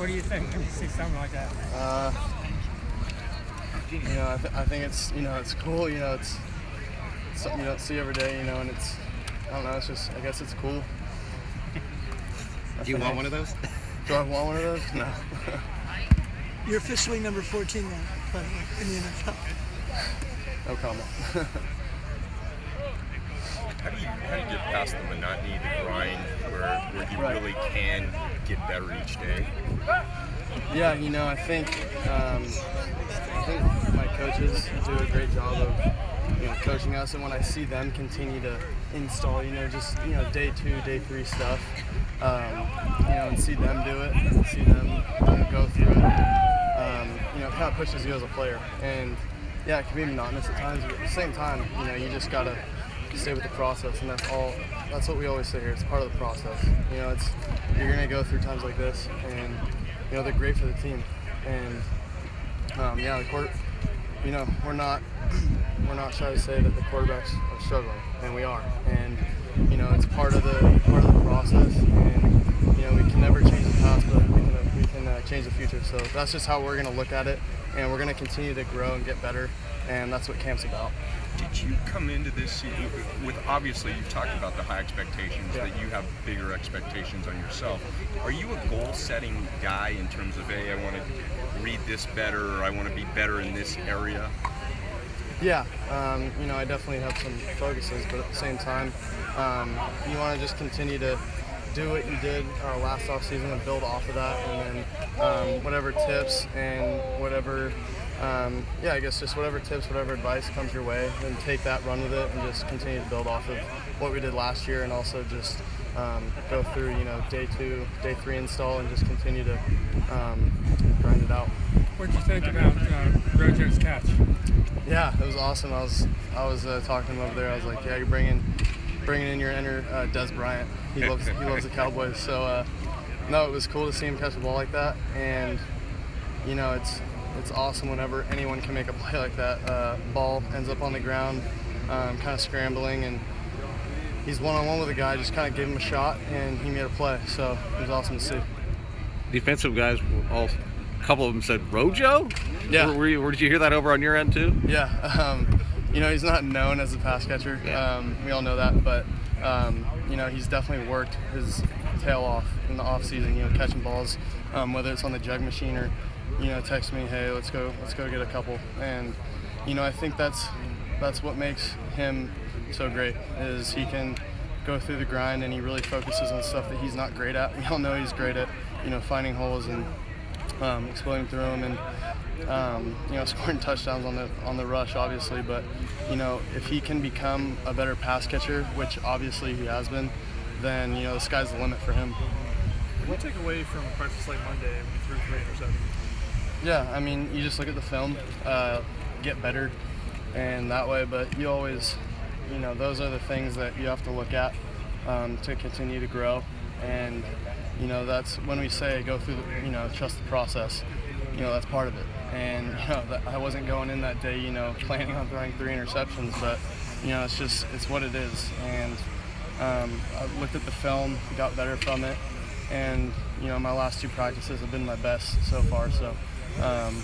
What do you think when you see something like that? I think it's it's cool. It's something you don't see every day. And it's I don't know. It's just I guess it's cool. Do you want one of those? Do I want one of those? No. You're officially number 14 now, by the way, in the NFL. No comment. How do you get past the monotony, the grind, where you really can get better each day? Yeah, I think my coaches do a great job of coaching us, and when I see them continue to install just day 2, day 3 stuff, and see them do it, and see them go through it, it kind of pushes you as a player. And yeah, it can be monotonous at times, but at the same time, you just gotta stay with the process, and that's what we always say here. It's part of the process. You're gonna go through times like this, and they're great for the team. And the court, we're not trying to say that the quarterbacks are struggling, and we are. And it's part of the process, and we can never change the past, but we can change the future. So that's just how we're gonna look at it, and we're gonna continue to grow and get better, and that's what camp's about. Did you come into this season with, obviously you've talked about the high expectations, Yeah. that you have bigger expectations on yourself. Are you a goal-setting guy in terms of, hey, I want to read this better, or I want to be better in this area? Yeah, I definitely have some focuses, but at the same time, you want to just continue to do what you did last offseason and build off of that, and then whatever tips and whatever I guess just whatever tips, whatever advice comes your way, then take that, run with it, and just continue to build off of what we did last year, and also just go through, day 2, day 3 install, and just continue to grind it out. What did you think about Rojo's catch? Yeah, it was awesome. I was talking to him over there. I was like, yeah, you're bringing in your inner Des Bryant. He loves the Cowboys. So no, it was cool to see him catch a ball like that, and it's awesome whenever anyone can make a play like that. Ball ends up on the ground, kind of scrambling, and he's one-on-one with a guy, just kind of gave him a shot, and he made a play. So it was awesome to see. Defensive guys, a couple of them said Rojo? Yeah. Did you hear that over on your end too? Yeah. He's not known as a pass catcher. Yeah. We all know that, but he's definitely worked his tail off in the off season. Catching balls, whether it's on the jug machine or text me, hey, let's go get a couple. And I think that's what makes him so great, is he can go through the grind, and he really focuses on stuff that he's not great at. We all know he's great at finding holes and exploding through them, and scoring touchdowns on the rush, obviously. But if he can become a better pass catcher, which obviously he has been, then the sky's the limit for him. What do you take away from practice like Monday when you threw 3 interceptions? Yeah, you just look at the film, get better, and that way. But you always, those are the things that you have to look at to continue to grow. And that's when we say go through trust the process. That's part of it. And I wasn't going in that day planning on throwing 3 interceptions, but it's what it is. And I looked at the film, got better from it, and my last 2 practices have been my best so far. So I'm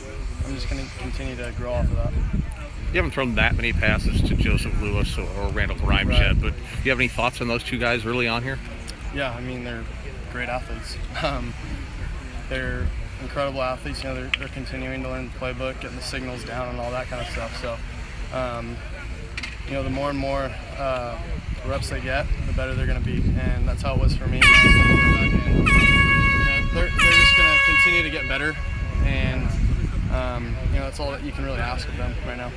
just going to continue to grow off of that. You haven't thrown that many passes to Joseph Lewis or Randall Grimes Right. yet, but do you have any thoughts on those 2 guys early on here? Yeah, they're great athletes. They're incredible athletes. They're continuing to learn the playbook, getting the signals down, and all that kind of stuff. So, the more and more reps they get, the better they're going to be, and that's how it was for me. They're just going to continue to get better, and that's all that you can really ask of them right now.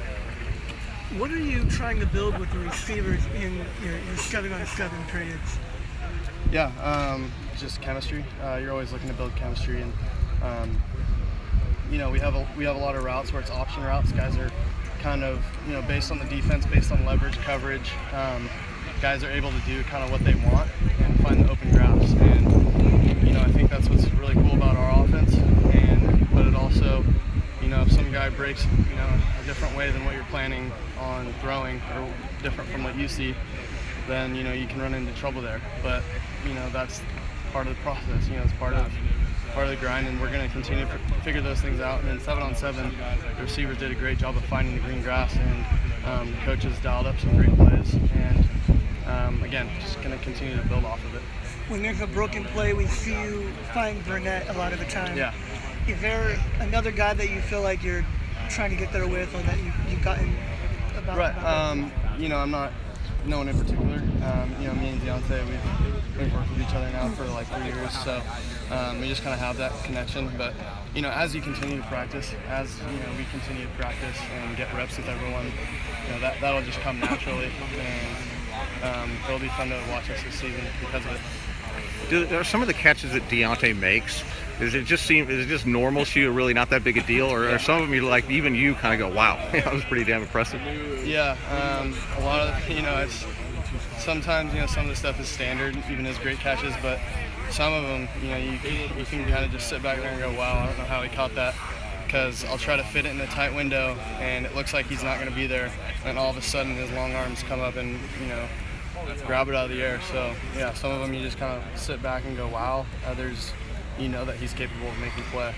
What are you trying to build with the receivers in your 7-on-7 periods? Yeah, just chemistry. You're always looking to build chemistry, and we have a lot of routes where it's option routes. Guys are kind of based on the defense, based on leverage, coverage. Guys are able to do kind of what they want and find the open graphs. And I think that's what's really cool about our offense. But it also, if some guy breaks a different way than what you're planning on throwing, or different from what you see, then you can run into trouble there. But that's part of the process. It's part of part of the grind, and we're going to continue to figure those things out. And then 7-on-7, the receivers did a great job of finding the green grass, and the coaches dialed up some great plays. And again, just going to continue to build off of it. When there's a broken play, we see you find Burnett a lot of the time. Yeah. Is there another guy that you feel like you're trying to get there with, or that you've gotten about? Right. About I'm not no one in particular. Me and Deontay, we've worked with each other now for like 3 years, so we just kind of have that connection. But as you continue to practice, we continue to practice and get reps with everyone, that'll just come naturally, and it'll be fun to watch us this season because of it. Are some of the catches that Deontay makes, is it just normal to you, really not that big a deal, or are some of them even you kind of go, wow, that was pretty damn impressive? Yeah, a lot of it's sometimes some of the stuff is standard, even as great catches, but some of them you can kind of just sit back there and go, wow, I don't know how he caught that, because I'll try to fit it in a tight window and it looks like he's not going to be there, and all of a sudden his long arms come up and grab it out of the air. So yeah, some of them you just kind of sit back and go, wow. Others, that he's capable of making play.